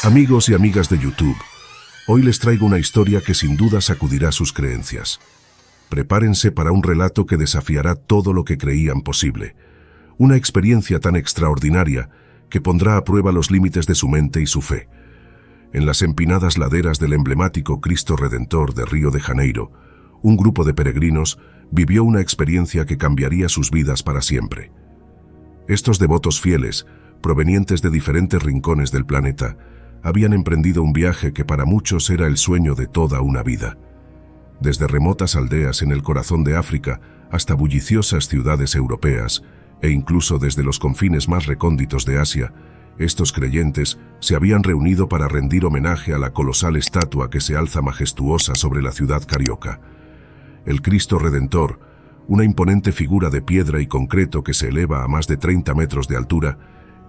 Amigos y amigas de YouTube, hoy les traigo una historia que sin duda sacudirá sus creencias. Prepárense para un relato que desafiará todo lo que creían posible. Una experiencia tan extraordinaria que pondrá a prueba los límites de su mente y su fe. En las empinadas laderas del emblemático Cristo Redentor de Río de Janeiro, un grupo de peregrinos vivió una experiencia que cambiaría sus vidas para siempre. Estos devotos fieles, provenientes de diferentes rincones del planeta, habían emprendido un viaje que para muchos era el sueño de toda una vida. Desde remotas aldeas en el corazón de África hasta bulliciosas ciudades europeas, e incluso desde los confines más recónditos de Asia, estos creyentes se habían reunido para rendir homenaje a la colosal estatua que se alza majestuosa sobre la ciudad carioca. El Cristo Redentor, una imponente figura de piedra y concreto que se eleva a más de 30 metros de altura,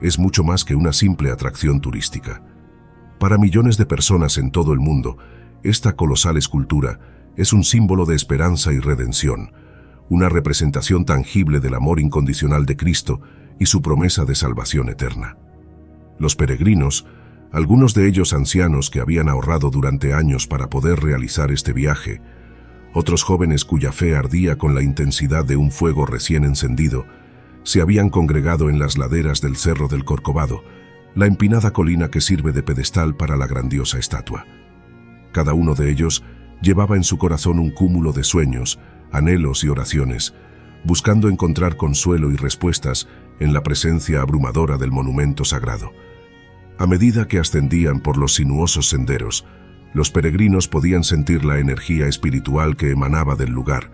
es mucho más que una simple atracción turística. Para millones de personas en todo el mundo, esta colosal escultura es un símbolo de esperanza y redención, una representación tangible del amor incondicional de Cristo y su promesa de salvación eterna. Los peregrinos, algunos de ellos ancianos que habían ahorrado durante años para poder realizar este viaje, otros jóvenes cuya fe ardía con la intensidad de un fuego recién encendido, se habían congregado en las laderas del Cerro del Corcovado, la empinada colina que sirve de pedestal para la grandiosa estatua. Cada uno de ellos llevaba en su corazón un cúmulo de sueños, anhelos y oraciones, buscando encontrar consuelo y respuestas en la presencia abrumadora del monumento sagrado. A medida que ascendían por los sinuosos senderos, los peregrinos podían sentir la energía espiritual que emanaba del lugar,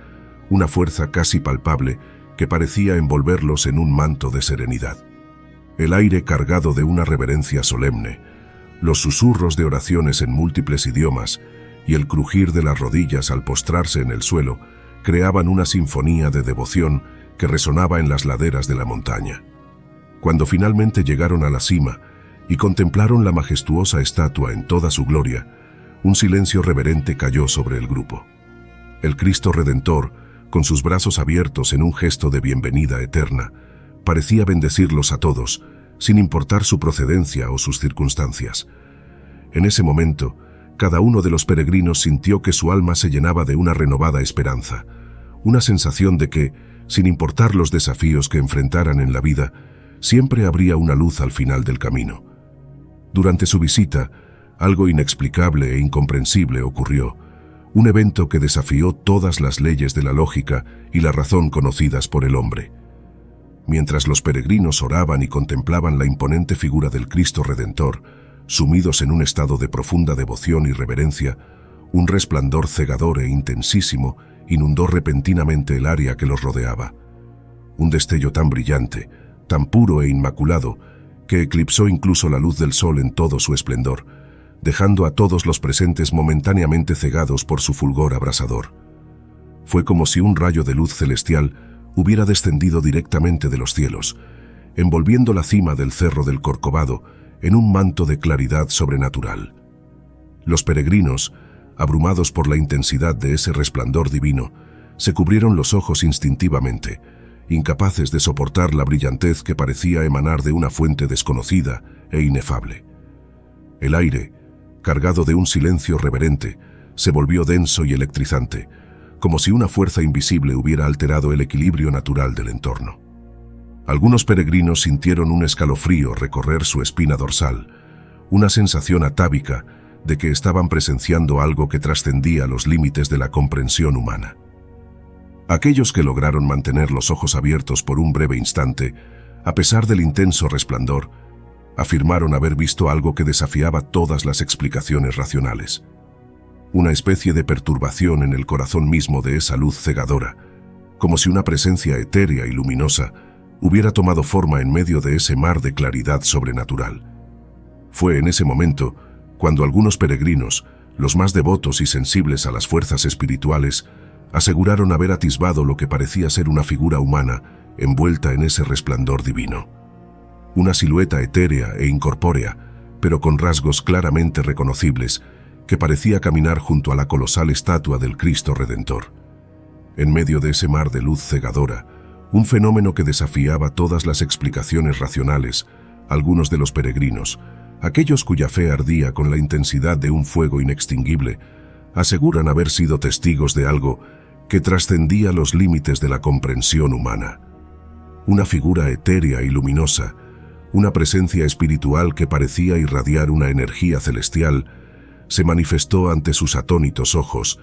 una fuerza casi palpable que parecía envolverlos en un manto de serenidad. El aire cargado de una reverencia solemne, los susurros de oraciones en múltiples idiomas y el crujir de las rodillas al postrarse en el suelo creaban una sinfonía de devoción que resonaba en las laderas de la montaña. Cuando finalmente llegaron a la cima y contemplaron la majestuosa estatua en toda su gloria, un silencio reverente cayó sobre el grupo. El Cristo Redentor, con sus brazos abiertos en un gesto de bienvenida eterna, parecía bendecirlos a todos, sin importar su procedencia o sus circunstancias. En ese momento, cada uno de los peregrinos sintió que su alma se llenaba de una renovada esperanza, una sensación de que, sin importar los desafíos que enfrentaran en la vida, siempre habría una luz al final del camino. Durante su visita, algo inexplicable e incomprensible ocurrió, un evento que desafió todas las leyes de la lógica y la razón conocidas por el hombre. Mientras los peregrinos oraban y contemplaban la imponente figura del Cristo Redentor, sumidos en un estado de profunda devoción y reverencia, un resplandor cegador e intensísimo inundó repentinamente el área que los rodeaba. Un destello tan brillante, tan puro e inmaculado, que eclipsó incluso la luz del sol en todo su esplendor, dejando a todos los presentes momentáneamente cegados por su fulgor abrasador. Fue como si un rayo de luz celestial hubiera descendido directamente de los cielos, envolviendo la cima del Cerro del Corcovado en un manto de claridad sobrenatural. Los peregrinos, abrumados por la intensidad de ese resplandor divino, se cubrieron los ojos instintivamente, incapaces de soportar la brillantez que parecía emanar de una fuente desconocida e inefable. El aire, cargado de un silencio reverente, se volvió denso y electrizante, como si una fuerza invisible hubiera alterado el equilibrio natural del entorno. Algunos peregrinos sintieron un escalofrío recorrer su espina dorsal, una sensación atávica de que estaban presenciando algo que trascendía los límites de la comprensión humana. Aquellos que lograron mantener los ojos abiertos por un breve instante, a pesar del intenso resplandor, afirmaron haber visto algo que desafiaba todas las explicaciones racionales. Una especie de perturbación en el corazón mismo de esa luz cegadora, como si una presencia etérea y luminosa hubiera tomado forma en medio de ese mar de claridad sobrenatural. Fue en ese momento cuando algunos peregrinos, los más devotos y sensibles a las fuerzas espirituales, aseguraron haber atisbado lo que parecía ser una figura humana envuelta en ese resplandor divino. Una silueta etérea e incorpórea, pero con rasgos claramente reconocibles, que parecía caminar junto a la colosal estatua del Cristo Redentor. En medio de ese mar de luz cegadora, un fenómeno que desafiaba todas las explicaciones racionales, algunos de los peregrinos, Aquellos cuya fe ardía con la intensidad de un fuego inextinguible aseguran haber sido testigos de algo que trascendía los límites de la comprensión humana. Una figura etérea y luminosa, una presencia espiritual que parecía irradiar una energía celestial, se manifestó ante sus atónitos ojos,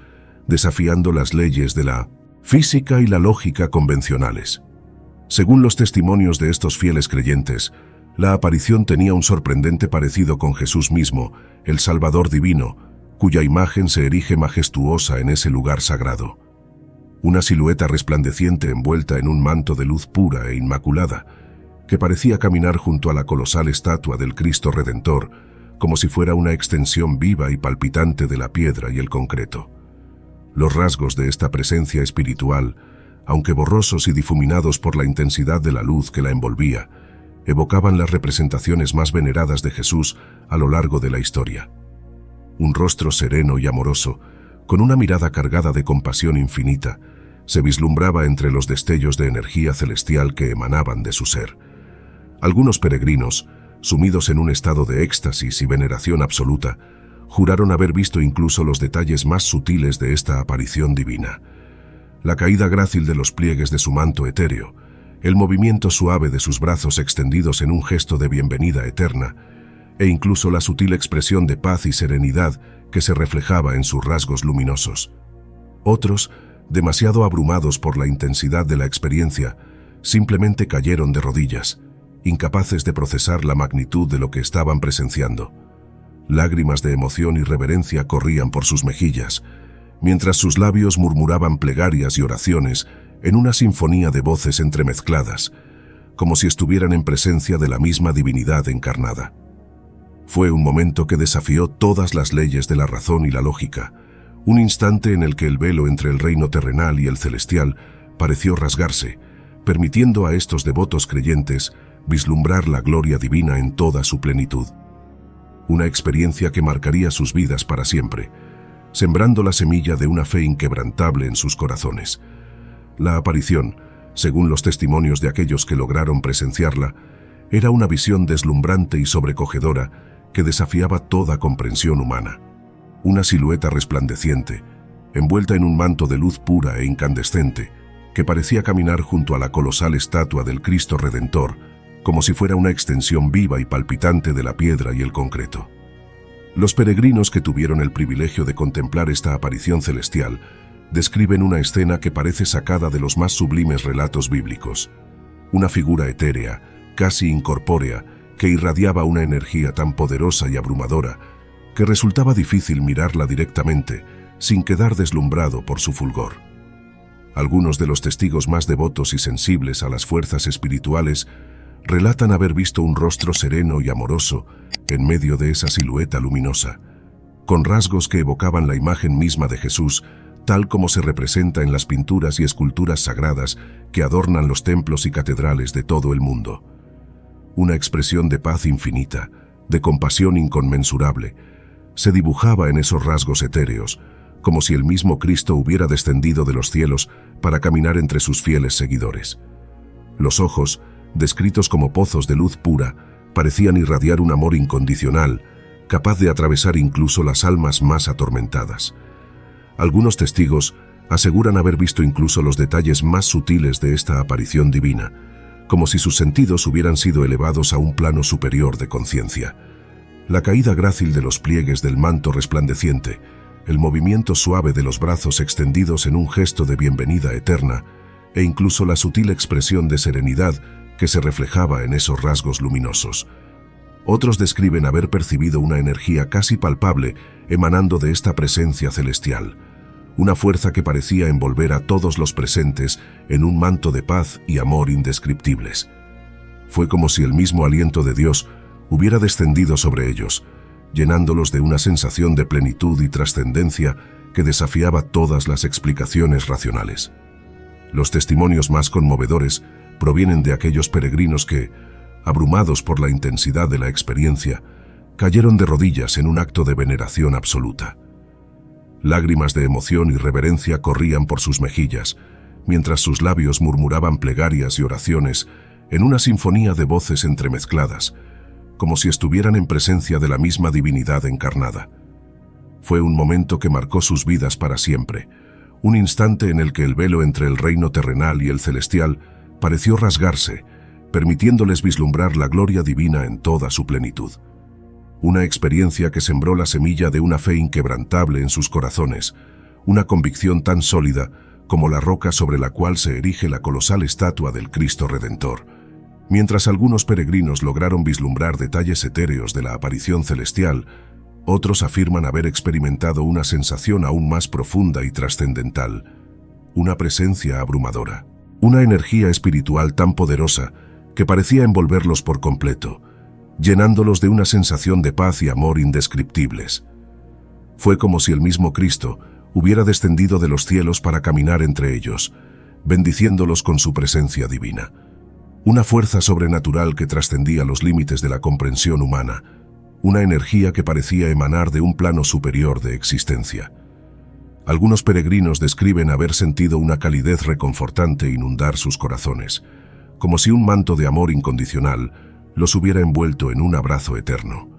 desafiando las leyes de la física y la lógica convencionales. Según los testimonios de estos fieles creyentes, la aparición tenía un sorprendente parecido con Jesús mismo, el Salvador divino, cuya imagen se erige majestuosa en ese lugar sagrado. Una silueta resplandeciente envuelta en un manto de luz pura e inmaculada, que parecía caminar junto a la colosal estatua del Cristo Redentor, como si fuera una extensión viva y palpitante de la piedra y el concreto. Los rasgos de esta presencia espiritual, aunque borrosos y difuminados por la intensidad de la luz que la envolvía, evocaban las representaciones más veneradas de Jesús a lo largo de la historia. Un rostro sereno y amoroso, con una mirada cargada de compasión infinita, se vislumbraba entre los destellos de energía celestial que emanaban de su ser. Algunos peregrinos, sumidos en un estado de éxtasis y veneración absoluta, juraron haber visto incluso los detalles más sutiles de esta aparición divina. La caída grácil de los pliegues de su manto etéreo, el movimiento suave de sus brazos extendidos en un gesto de bienvenida eterna, e incluso la sutil expresión de paz y serenidad que se reflejaba en sus rasgos luminosos. Otros, demasiado abrumados por la intensidad de la experiencia, simplemente cayeron de rodillas, incapaces de procesar la magnitud de lo que estaban presenciando. Lágrimas de emoción y reverencia corrían por sus mejillas, mientras sus labios murmuraban plegarias y oraciones en una sinfonía de voces entremezcladas, como si estuvieran en presencia de la misma divinidad encarnada. Fue un momento que desafió todas las leyes de la razón y la lógica, un instante en el que el velo entre el reino terrenal y el celestial pareció rasgarse, permitiendo a estos devotos creyentes vislumbrar la gloria divina en toda su plenitud. Una experiencia que marcaría sus vidas para siempre, sembrando la semilla de una fe inquebrantable en sus corazones. La aparición, según los testimonios de aquellos que lograron presenciarla, era una visión deslumbrante y sobrecogedora que desafiaba toda comprensión humana. Una silueta resplandeciente, envuelta en un manto de luz pura e incandescente, que parecía caminar junto a la colosal estatua del Cristo Redentor, como si fuera una extensión viva y palpitante de la piedra y el concreto. Los peregrinos que tuvieron el privilegio de contemplar esta aparición celestial describen una escena que parece sacada de los más sublimes relatos bíblicos. Una figura etérea, casi incorpórea, que irradiaba una energía tan poderosa y abrumadora que resultaba difícil mirarla directamente sin quedar deslumbrado por su fulgor. Algunos de los testigos más devotos y sensibles a las fuerzas espirituales relatan haber visto un rostro sereno y amoroso en medio de esa silueta luminosa, con rasgos que evocaban la imagen misma de Jesús, tal como se representa en las pinturas y esculturas sagradas que adornan los templos y catedrales de todo el mundo. Una expresión de paz infinita, de compasión inconmensurable, se dibujaba en esos rasgos etéreos, como si el mismo Cristo hubiera descendido de los cielos para caminar entre sus fieles seguidores. Los ojos, descritos como pozos de luz pura, parecían irradiar un amor incondicional, capaz de atravesar incluso las almas más atormentadas. Algunos testigos aseguran haber visto incluso los detalles más sutiles de esta aparición divina, como si sus sentidos hubieran sido elevados a un plano superior de conciencia. La caída grácil de los pliegues del manto resplandeciente, el movimiento suave de los brazos extendidos en un gesto de bienvenida eterna, e incluso la sutil expresión de serenidad que se reflejaba en esos rasgos luminosos. Otros describen haber percibido una energía casi palpable emanando de esta presencia celestial, una fuerza que parecía envolver a todos los presentes en un manto de paz y amor indescriptibles. Fue como si el mismo aliento de Dios hubiera descendido sobre ellos, llenándolos de una sensación de plenitud y trascendencia que desafiaba todas las explicaciones racionales. Los testimonios más conmovedores provienen de aquellos peregrinos que, abrumados por la intensidad de la experiencia, cayeron de rodillas en un acto de veneración absoluta. Lágrimas de emoción y reverencia corrían por sus mejillas, mientras sus labios murmuraban plegarias y oraciones en una sinfonía de voces entremezcladas, como si estuvieran en presencia de la misma divinidad encarnada. Fue un momento que marcó sus vidas para siempre, un instante en el que el velo entre el reino terrenal y el celestial pareció rasgarse, permitiéndoles vislumbrar la gloria divina en toda su plenitud. Una experiencia que sembró la semilla de una fe inquebrantable en sus corazones, una convicción tan sólida como la roca sobre la cual se erige la colosal estatua del Cristo Redentor. Mientras algunos peregrinos lograron vislumbrar detalles etéreos de la aparición celestial, otros afirman haber experimentado una sensación aún más profunda y trascendental, una presencia abrumadora, una energía espiritual tan poderosa que parecía envolverlos por completo, llenándolos de una sensación de paz y amor indescriptibles. Fue como si el mismo Cristo hubiera descendido de los cielos para caminar entre ellos, bendiciéndolos con su presencia divina. Una fuerza sobrenatural que trascendía los límites de la comprensión humana, una energía que parecía emanar de un plano superior de existencia. Algunos peregrinos describen haber sentido una calidez reconfortante inundar sus corazones, como si un manto de amor incondicional los hubiera envuelto en un abrazo eterno.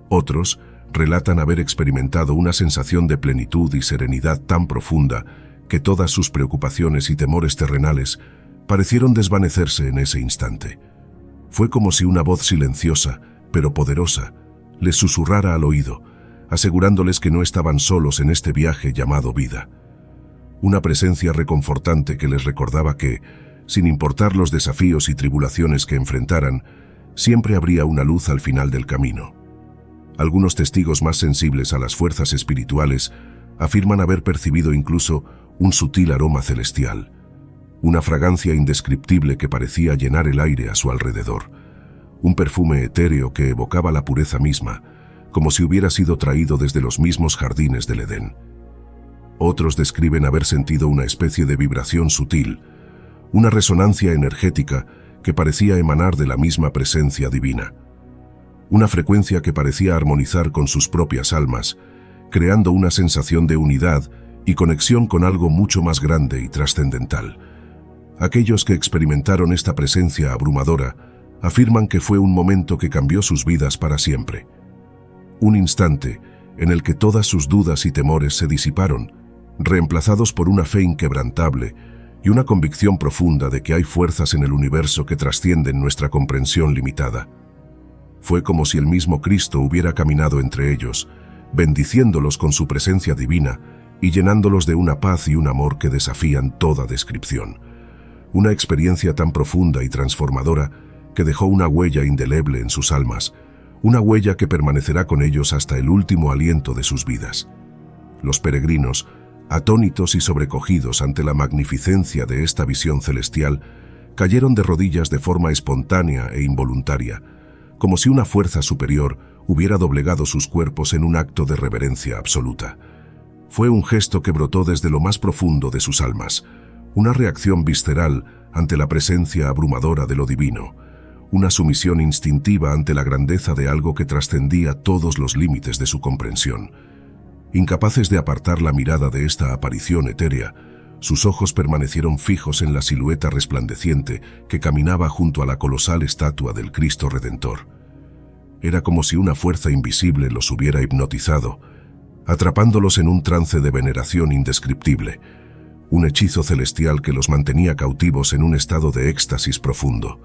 Otros relatan haber experimentado una sensación de plenitud y serenidad tan profunda que todas sus preocupaciones y temores terrenales parecieron desvanecerse en ese instante. Fue como si una voz silenciosa, pero poderosa, les susurrara al oído, asegurándoles que no estaban solos en este viaje llamado vida. Una presencia reconfortante que les recordaba que, sin importar los desafíos y tribulaciones que enfrentaran, siempre habría una luz al final del camino. Algunos testigos más sensibles a las fuerzas espirituales afirman haber percibido incluso un sutil aroma celestial, una fragancia indescriptible que parecía llenar el aire a su alrededor, un perfume etéreo que evocaba la pureza misma, como si hubiera sido traído desde los mismos jardines del Edén. Otros describen haber sentido una especie de vibración sutil, una resonancia energética que parecía emanar de la misma presencia divina, una frecuencia que parecía armonizar con sus propias almas, creando una sensación de unidad y conexión con algo mucho más grande y trascendental. Aquellos que experimentaron esta presencia abrumadora afirman que fue un momento que cambió sus vidas para siempre. Un instante en el que todas sus dudas y temores se disiparon, reemplazados por una fe inquebrantable y una convicción profunda de que hay fuerzas en el universo que trascienden nuestra comprensión limitada. Fue como si el mismo Cristo hubiera caminado entre ellos, bendiciéndolos con su presencia divina y llenándolos de una paz y un amor que desafían toda descripción. Una experiencia tan profunda y transformadora que dejó una huella indeleble en sus almas, una huella que permanecerá con ellos hasta el último aliento de sus vidas. Los peregrinos, atónitos y sobrecogidos ante la magnificencia de esta visión celestial, cayeron de rodillas de forma espontánea e involuntaria, como si una fuerza superior hubiera doblegado sus cuerpos en un acto de reverencia absoluta. Fue un gesto que brotó desde lo más profundo de sus almas, una reacción visceral ante la presencia abrumadora de lo divino, una sumisión instintiva ante la grandeza de algo que trascendía todos los límites de su comprensión. Incapaces de apartar la mirada de esta aparición etérea, sus ojos permanecieron fijos en la silueta resplandeciente que caminaba junto a la colosal estatua del Cristo Redentor. Era como si una fuerza invisible los hubiera hipnotizado, atrapándolos en un trance de veneración indescriptible, un hechizo celestial que los mantenía cautivos en un estado de éxtasis profundo.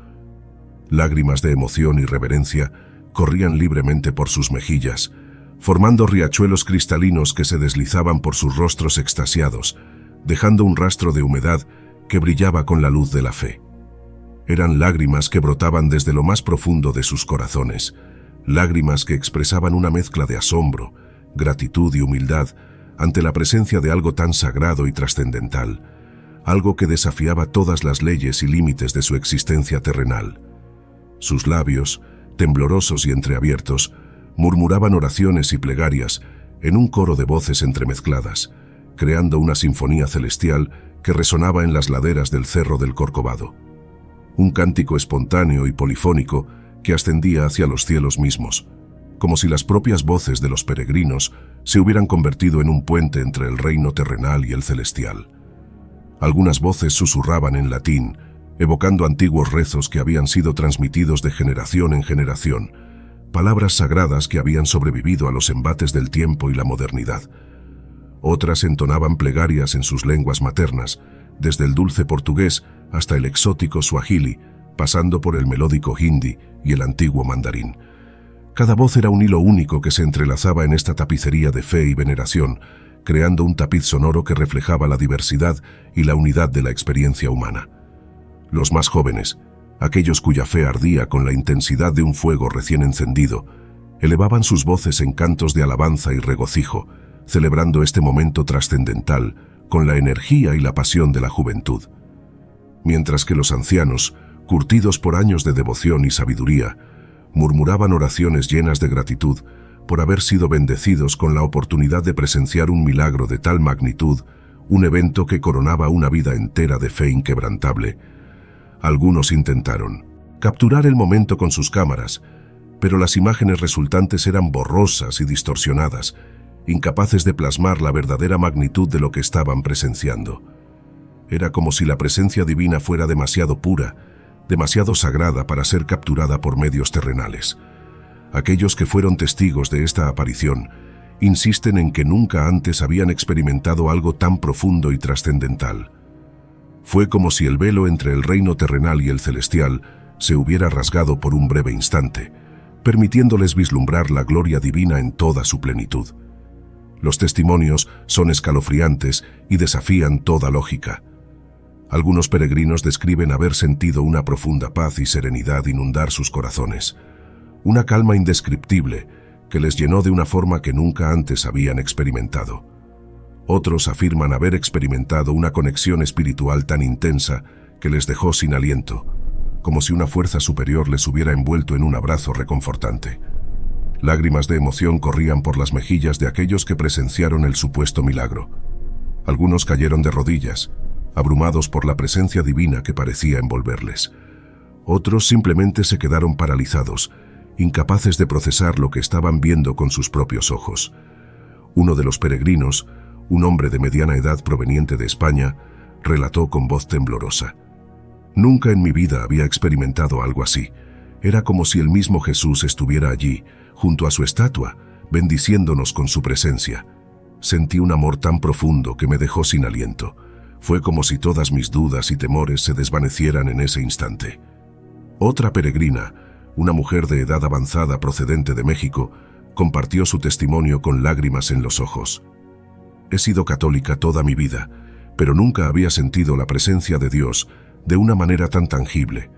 Lágrimas de emoción y reverencia corrían libremente por sus mejillas, formando riachuelos cristalinos que se deslizaban por sus rostros extasiados, dejando un rastro de humedad que brillaba con la luz de la fe. Eran lágrimas que brotaban desde lo más profundo de sus corazones, lágrimas que expresaban una mezcla de asombro, gratitud y humildad ante la presencia de algo tan sagrado y trascendental, algo que desafiaba todas las leyes y límites de su existencia terrenal. Sus labios, temblorosos y entreabiertos, murmuraban oraciones y plegarias en un coro de voces entremezcladas, creando una sinfonía celestial que resonaba en las laderas del Cerro del Corcovado. Un cántico espontáneo y polifónico que ascendía hacia los cielos mismos, como si las propias voces de los peregrinos se hubieran convertido en un puente entre el reino terrenal y el celestial. Algunas voces susurraban en latín, evocando antiguos rezos que habían sido transmitidos de generación en generación, palabras sagradas que habían sobrevivido a los embates del tiempo y la modernidad. Otras entonaban plegarias en sus lenguas maternas, desde el dulce portugués hasta el exótico suajili, pasando por el melódico hindi y el antiguo mandarín. Cada voz era un hilo único que se entrelazaba en esta tapicería de fe y veneración, creando un tapiz sonoro que reflejaba la diversidad y la unidad de la experiencia humana. Los más jóvenes, aquellos cuya fe ardía con la intensidad de un fuego recién encendido, elevaban sus voces en cantos de alabanza y regocijo, celebrando este momento trascendental con la energía y la pasión de la juventud. Mientras que los ancianos, curtidos por años de devoción y sabiduría, murmuraban oraciones llenas de gratitud por haber sido bendecidos con la oportunidad de presenciar un milagro de tal magnitud, un evento que coronaba una vida entera de fe inquebrantable. Algunos intentaron capturar el momento con sus cámaras, pero las imágenes resultantes eran borrosas y distorsionadas, incapaces de plasmar la verdadera magnitud de lo que estaban presenciando. Era como si la presencia divina fuera demasiado pura, demasiado sagrada para ser capturada por medios terrenales. Aquellos que fueron testigos de esta aparición insisten en que nunca antes habían experimentado algo tan profundo y trascendental. Fue como si el velo entre el reino terrenal y el celestial se hubiera rasgado por un breve instante, permitiéndoles vislumbrar la gloria divina en toda su plenitud. Los testimonios son escalofriantes y desafían toda lógica. Algunos peregrinos describen haber sentido una profunda paz y serenidad inundar sus corazones, una calma indescriptible que les llenó de una forma que nunca antes habían experimentado. Otros afirman haber experimentado una conexión espiritual tan intensa que les dejó sin aliento, como si una fuerza superior les hubiera envuelto en un abrazo reconfortante. Lágrimas de emoción corrían por las mejillas de aquellos que presenciaron el supuesto milagro. Algunos cayeron de rodillas, abrumados por la presencia divina que parecía envolverles. Otros simplemente se quedaron paralizados, incapaces de procesar lo que estaban viendo con sus propios ojos. Uno de los peregrinos, un hombre de mediana edad proveniente de España, relató con voz temblorosa: «Nunca en mi vida había experimentado algo así. Era como si el mismo Jesús estuviera allí, junto a su estatua, bendiciéndonos con su presencia. Sentí un amor tan profundo que me dejó sin aliento. Fue como si todas mis dudas y temores se desvanecieran en ese instante». Otra peregrina, una mujer de edad avanzada procedente de México, compartió su testimonio con lágrimas en los ojos. «He sido católica toda mi vida, pero nunca había sentido la presencia de Dios de una manera tan tangible.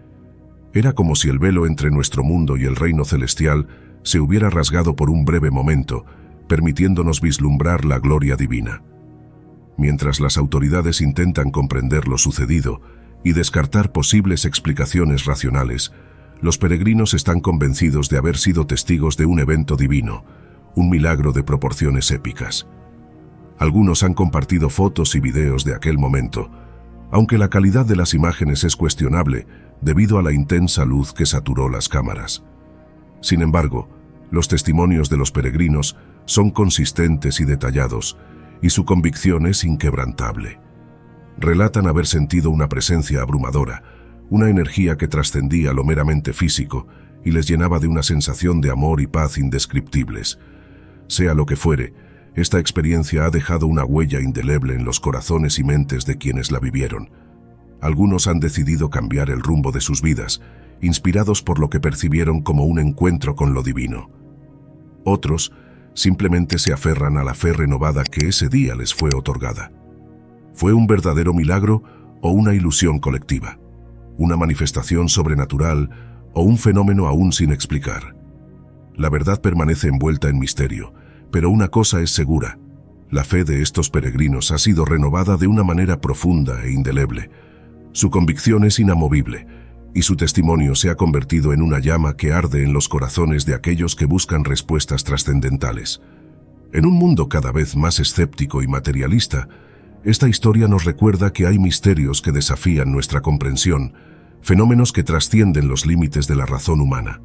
Era como si el velo entre nuestro mundo y el reino celestial se hubiera rasgado por un breve momento, permitiéndonos vislumbrar la gloria divina». Mientras las autoridades intentan comprender lo sucedido y descartar posibles explicaciones racionales, los peregrinos están convencidos de haber sido testigos de un evento divino, un milagro de proporciones épicas. Algunos han compartido fotos y videos de aquel momento, aunque la calidad de las imágenes es cuestionable debido a la intensa luz que saturó las cámaras. Sin embargo, los testimonios de los peregrinos son consistentes y detallados, y su convicción es inquebrantable. Relatan haber sentido una presencia abrumadora, una energía que trascendía lo meramente físico y les llenaba de una sensación de amor y paz indescriptibles. Sea lo que fuere, esta experiencia ha dejado una huella indeleble en los corazones y mentes de quienes la vivieron. Algunos han decidido cambiar el rumbo de sus vidas, inspirados por lo que percibieron como un encuentro con lo divino. Otros simplemente se aferran a la fe renovada que ese día les fue otorgada. ¿Fue un verdadero milagro o una ilusión colectiva? ¿Una manifestación sobrenatural o un fenómeno aún sin explicar? La verdad permanece envuelta en misterio, pero una cosa es segura: la fe de estos peregrinos ha sido renovada de una manera profunda e indeleble. Su convicción es inamovible, y su testimonio se ha convertido en una llama que arde en los corazones de aquellos que buscan respuestas trascendentales. En un mundo cada vez más escéptico y materialista, esta historia nos recuerda que hay misterios que desafían nuestra comprensión, fenómenos que trascienden los límites de la razón humana.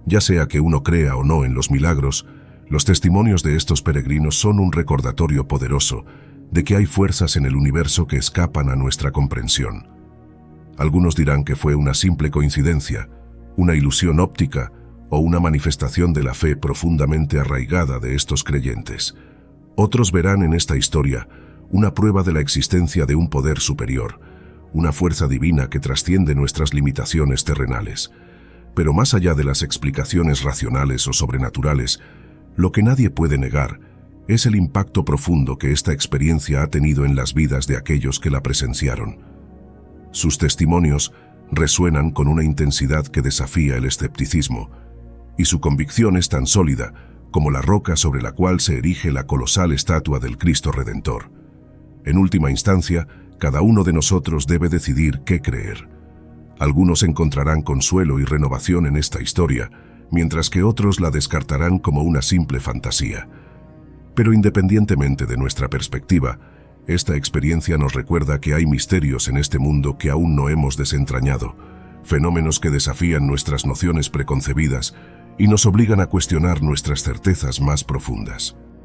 Ya sea que uno crea o no en los milagros, los testimonios de estos peregrinos son un recordatorio poderoso de que hay fuerzas en el universo que escapan a nuestra comprensión. Algunos dirán que fue una simple coincidencia, una ilusión óptica o una manifestación de la fe profundamente arraigada de estos creyentes. Otros verán en esta historia una prueba de la existencia de un poder superior, una fuerza divina que trasciende nuestras limitaciones terrenales. Pero más allá de las explicaciones racionales o sobrenaturales, lo que nadie puede negar es el impacto profundo que esta experiencia ha tenido en las vidas de aquellos que la presenciaron. Sus testimonios resuenan con una intensidad que desafía el escepticismo, y su convicción es tan sólida como la roca sobre la cual se erige la colosal estatua del Cristo Redentor. En última instancia, cada uno de nosotros debe decidir qué creer. Algunos encontrarán consuelo y renovación en esta historia, mientras que otros la descartarán como una simple fantasía. Pero independientemente de nuestra perspectiva, esta experiencia nos recuerda que hay misterios en este mundo que aún no hemos desentrañado, fenómenos que desafían nuestras nociones preconcebidas y nos obligan a cuestionar nuestras certezas más profundas.